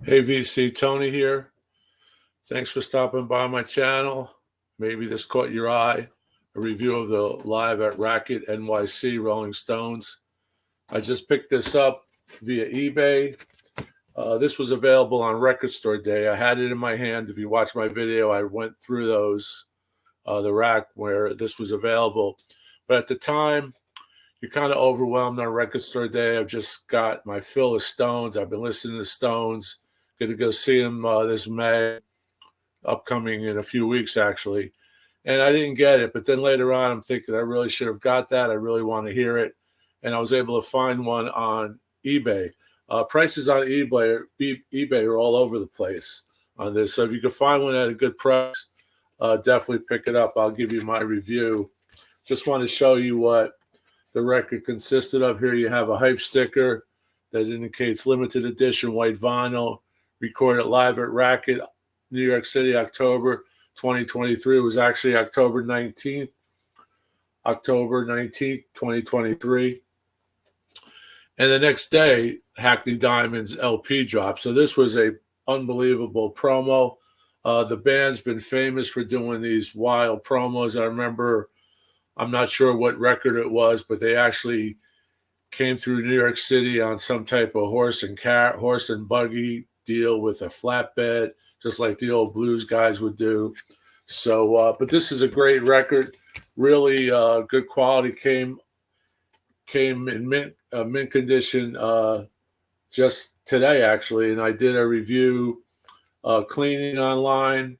Hey VC, Tony here. Thanks for stopping by my channel. Maybe this caught your eye. A review of the Live at RACKET NYC Rolling Stones. I just picked this up via eBay. This was available on Record Store Day. I had it in my hand. If you watch my video, I went through those, the rack where this was available. But at the time, you're kind of overwhelmed on Record Store Day. I've just got my fill of Stones. I've been listening to Stones. Going to go see them this May, upcoming in a few weeks, actually. And I didn't get it. But then later on, I'm thinking I really should have got that. I really want to hear it. And I was able to find one on eBay. Prices on eBay are all over the place on this. So if you can find one at a good price, definitely pick it up. I'll give you my review. Just want to show you what the record consisted of. Here you have a hype sticker that indicates limited edition white vinyl, recorded live at RACKET, New York City, October 2023. It was actually October 19th, 2023. And the next day, Hackney Diamond's LP dropped. So this was a unbelievable promo. The band's been famous for doing these wild promos. I remember, I'm not sure what record it was, but they actually came through New York City on some type of horse and buggy deal with a flatbed, just like the old blues guys would do. So, but this is a great record. Really good quality. Came in mint condition just today, actually, and I did a review cleaning online.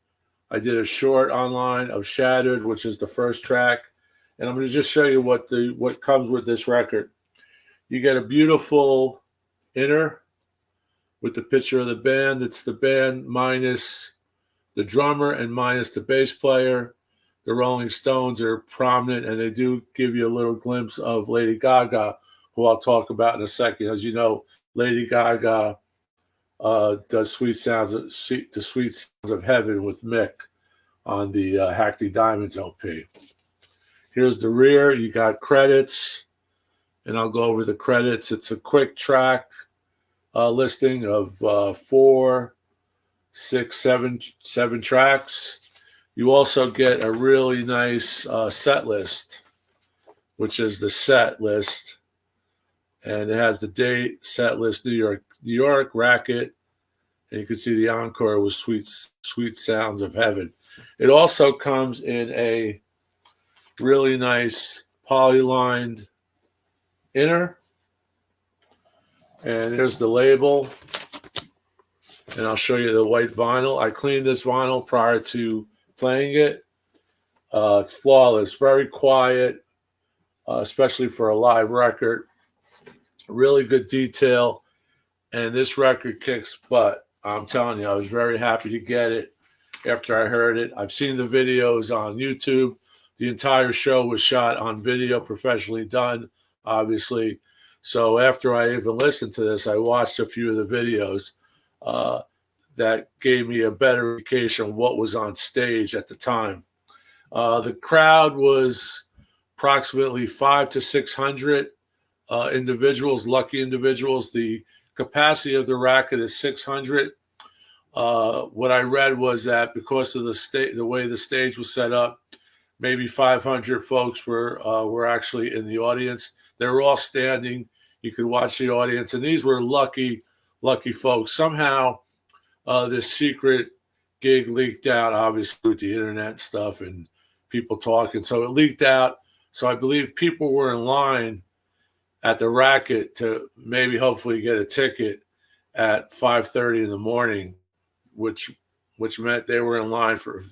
I did a short online of Shattered, which is the first track. And I'm going to just show you what comes with this record. You get a beautiful inner with the picture of the band. It's the band minus the drummer and minus the bass player. The Rolling Stones are prominent, and they do give you a little glimpse of Lady Gaga, who I'll talk about in a second. As you know, Lady Gaga does the Sweet Sounds of Heaven with Mick on the Hackney Diamonds LP. Here's the rear. You got credits, and I'll go over the credits. It's a quick track listing of 4, 6, 7 tracks. You also get a really nice set list, which is the set list, and it has the date, set list, New York, RACKET, and you can see the encore with Sweet Sounds of Heaven. It also comes in a really nice polylined inner, and there's the label, and I'll show you the white vinyl. I cleaned this vinyl prior to playing it. It's flawless, very quiet, especially for a live record. Really good detail, and this record kicks butt. I'm telling you, I was very happy to get it after I heard it. I've seen the videos on YouTube. The entire show was shot on video, professionally done, obviously. So after I even listened to this, I watched a few of the videos that gave me a better indication of what was on stage at the time. The crowd was approximately 500 to 600 individuals, lucky individuals. The capacity of the RACKET is 600. What I read was that because of the way the stage was set up, maybe 500 folks were actually in the audience. They were all standing. You could watch the audience, and these were lucky folks. Somehow, this secret gig leaked out, obviously with the internet stuff and people talking. So it leaked out. So I believe people were in line at the RACKET to maybe hopefully get a ticket at 5:30 in the morning, which meant they were in line for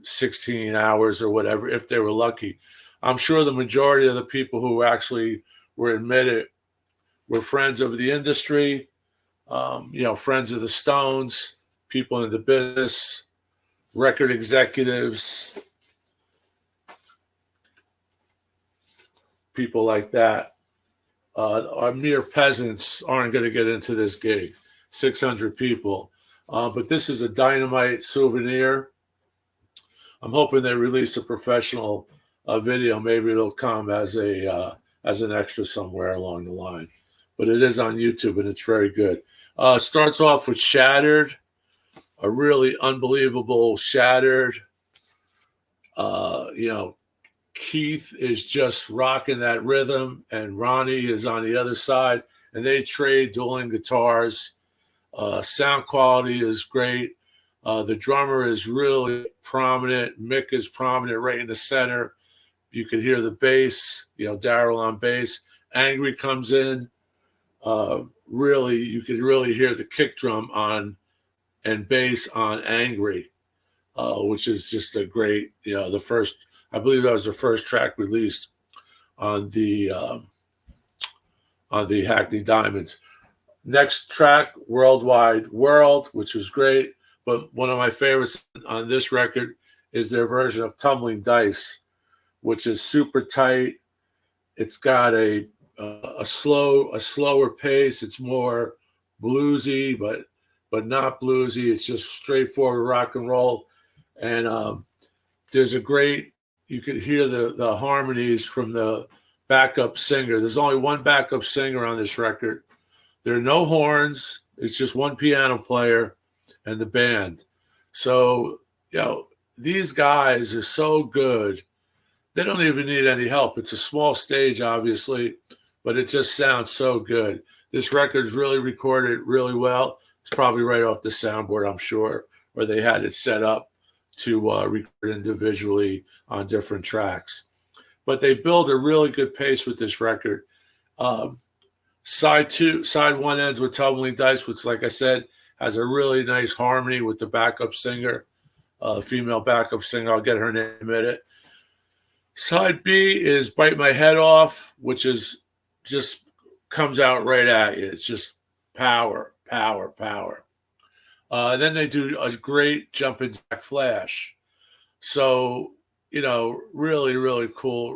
16 hours or whatever, if they were lucky. I'm sure the majority of the people who actually were admitted were friends of the industry, friends of the Stones, people in the business, record executives, people like that. Our mere peasants aren't going to get into this gig, 600 people. But this is a dynamite souvenir. I'm hoping they release a professional video. Maybe it'll come as an extra somewhere along the line. But it is on YouTube, and it's very good. Starts off with Shattered, a really unbelievable Shattered. You know, Keith is just rocking that rhythm, and Ronnie is on the other side, and they trade dueling guitars. Sound quality is great. The drummer is really prominent. Mick is prominent right in the center. You can hear the bass, you know, Daryl on bass. Angry comes in. Really, you can really hear the kick drum on and bass on Angry, which is just a great, you know, the first, I believe that was the first track released on the Hackney Diamonds. Next track, Worldwide World, which was great. But one of my favorites on this record is their version of Tumbling Dice, which is super tight. It's got a slower pace. It's more bluesy, but not bluesy. It's just straightforward rock and roll. And there's a great, you could hear the harmonies from the backup singer. There's only one backup singer on this record. There are no horns. It's just one piano player and the band. So, you know, these guys are so good. They don't even need any help. It's a small stage, obviously, but it just sounds so good. This record's really recorded really well. It's probably right off the soundboard, I'm sure, where they had it set up to record individually on different tracks. But they build a really good pace with this record. Side one ends with Tumbling Dice, which, like I said, has a really nice harmony with the backup singer, female backup singer. I'll get her name in a minute. Side B is Bite My Head Off, which is just comes out right at you. It's just power, power, power. Then they do a great Jumpin' Jack Flash. So, you know, really, really cool,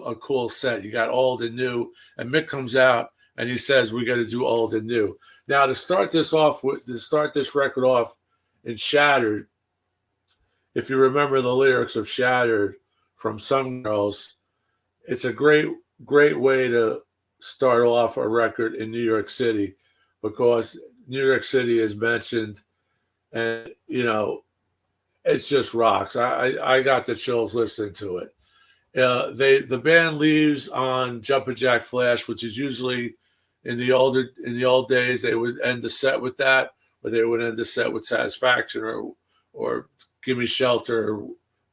a cool set. You got old and new, and Mick comes out and he says, we got to do old and new. Now, to start this record off in Shattered, if you remember the lyrics of Shattered from Some Girls, it's a great way to start off a record in New York City, because New York City is mentioned, and, you know, it's just rocks. I got the chills listening to it. The band leaves on Jumpin' Jack Flash, which is usually in the old days they would end the set with that, or they would end the set with Satisfaction or Give Me Shelter,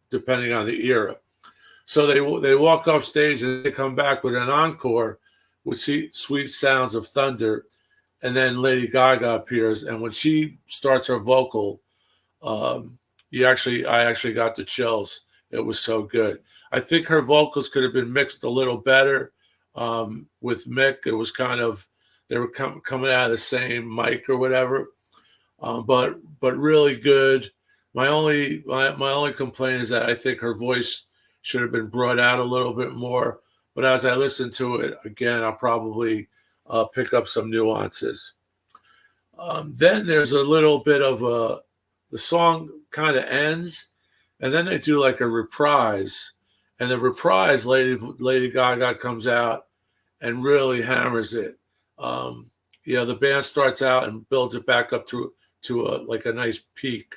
depending on the era. So they walk off stage and they come back with an encore with Sweet Sounds of Thunder, and then Lady Gaga appears, and when she starts her vocal, I actually got the chills. It was so good. I think her vocals could have been mixed a little better. With Mick, it was kind of, they were coming out of the same mic or whatever, but really good. My only complaint is that I think her voice should have been brought out a little bit more. But as I listen to it again, I'll probably pick up some nuances. Then there's a little bit of the song kind of ends, and then they do like a reprise. And the reprise, Lady Gaga comes out and really hammers it. You know, the band starts out and builds it back up to a nice peak.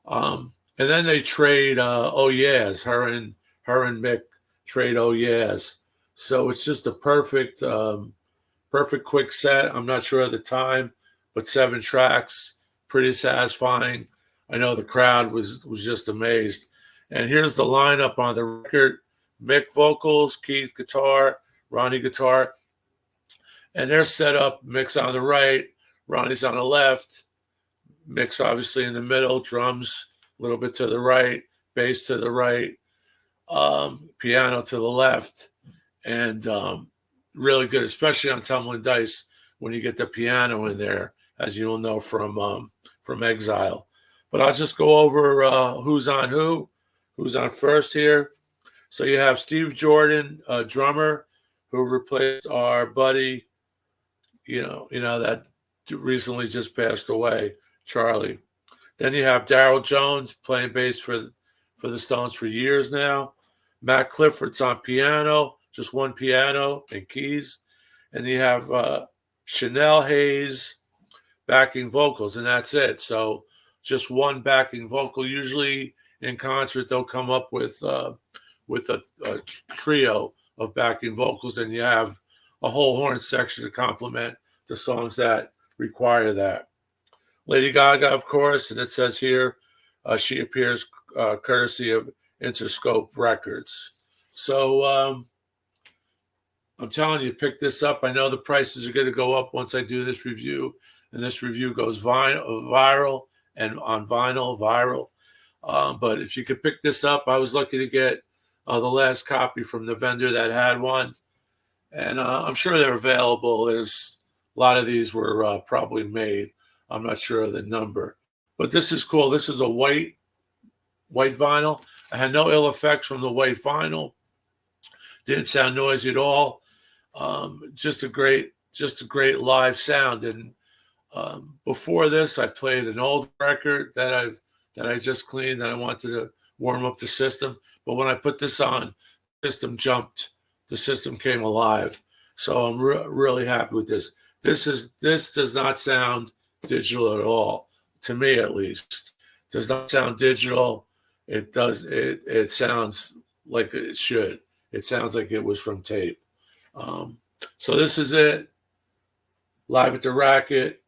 And then they trade Oh Yeahs. Her and Mick trade Oh Yeahs. So it's just a perfect quick set. I'm not sure of the time, but 7 tracks, pretty satisfying. I know the crowd was just amazed. And here's the lineup on the record: Mick vocals, Keith guitar, Ronnie guitar. And they're set up, Mick's on the right, Ronnie's on the left, Mick's obviously in the middle, drums a little bit to the right, bass to the right, piano to the left. And really good, especially on Tumbling Dice, when you get the piano in there, as you'll know from Exile. But I'll just go over who's on first here. So you have Steve Jordan, drummer, who replaced our buddy, you know that recently just passed away, Charlie. Then you have Daryl Jones playing bass for the Stones for years now. Matt Clifford's on piano, just one piano and keys. And you have Chanel Hayes backing vocals, and that's it. So just one backing vocal. Usually in concert, they'll come up with a trio of backing vocals, and you have a whole horn section to complement the songs that require that. Lady Gaga, of course, and it says here she appears courtesy of Interscope Records. So I'm telling you, pick this up. I know the prices are going to go up once I do this review, and this review goes viral and on vinyl. But if you could pick this up, I was lucky to get the last copy from the vendor that had one, and I'm sure they're available. There's a lot of these were probably made. I'm not sure of the number, but this is cool. This is a white vinyl. I had no ill effects from the white vinyl. Didn't sound noisy at all. Just a great live sound. And before this, I played an old record that I just cleaned, and I wanted to warm up the system. But when I put this on, the system jumped. The system came alive. So I'm really happy with this. This does not sound digital at all, to me at least. It does not sound digital. It sounds like it should. It sounds like it was from tape. So this is it. Live at the Racket.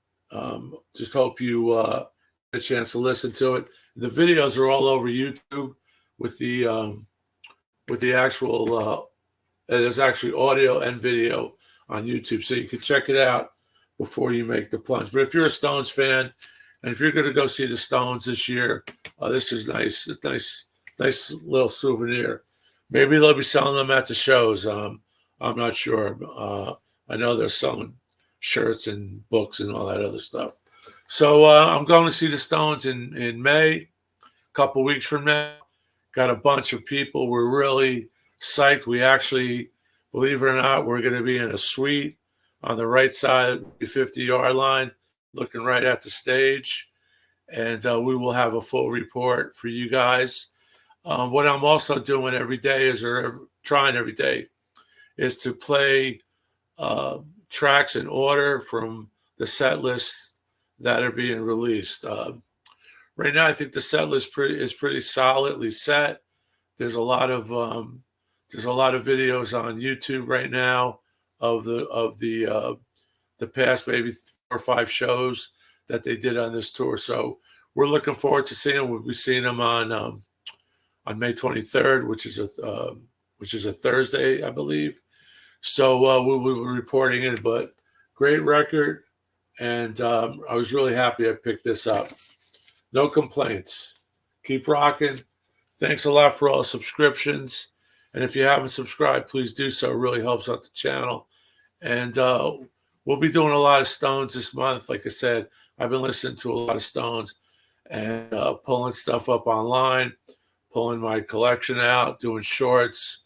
Just hope you get a chance to listen to it. The videos are all over YouTube with the actual. There's actually audio and video on YouTube, so you can check it out before you make the plunge. But if you're a Stones fan, and if you're going to go see the Stones this year, this is nice. It's nice little souvenir. Maybe they'll be selling them at the shows. I'm not sure. I know they're selling shirts and books and all that other stuff. So I'm going to see the Stones in May, a couple weeks from now. Got a bunch of people. We're really psyched. We actually, believe it or not, we're going to be in a suite on the right side of the 50-yard line, looking right at the stage. And we will have a full report for you guys. What I'm also doing every day trying every day is to play tracks in order from the set lists that are being released. Right now, I think the set list is pretty solidly set. There's a lot of videos on YouTube right now of the past maybe 4 or 5 shows that they did on this tour. So we're looking forward to seeing them. We'll be seeing them on May 23rd, which is a Thursday, I believe. So we'll be reporting it. But great record, and I was really happy I picked this up. No complaints. Keep rocking. Thanks a lot for all the subscriptions. And if you haven't subscribed, please do so. It really helps out the channel. And we'll be doing a lot of Stones this month. Like I said, I've been listening to a lot of Stones and pulling stuff up online, pulling my collection out, doing shorts,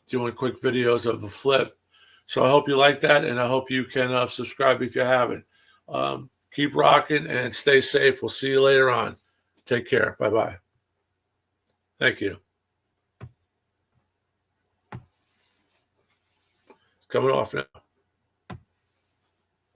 doing quick videos of the flip. So I hope you like that, and I hope you can subscribe if you haven't. Keep rocking and stay safe. We'll see you later on. Take care. Bye-bye. Thank you. It's coming off now.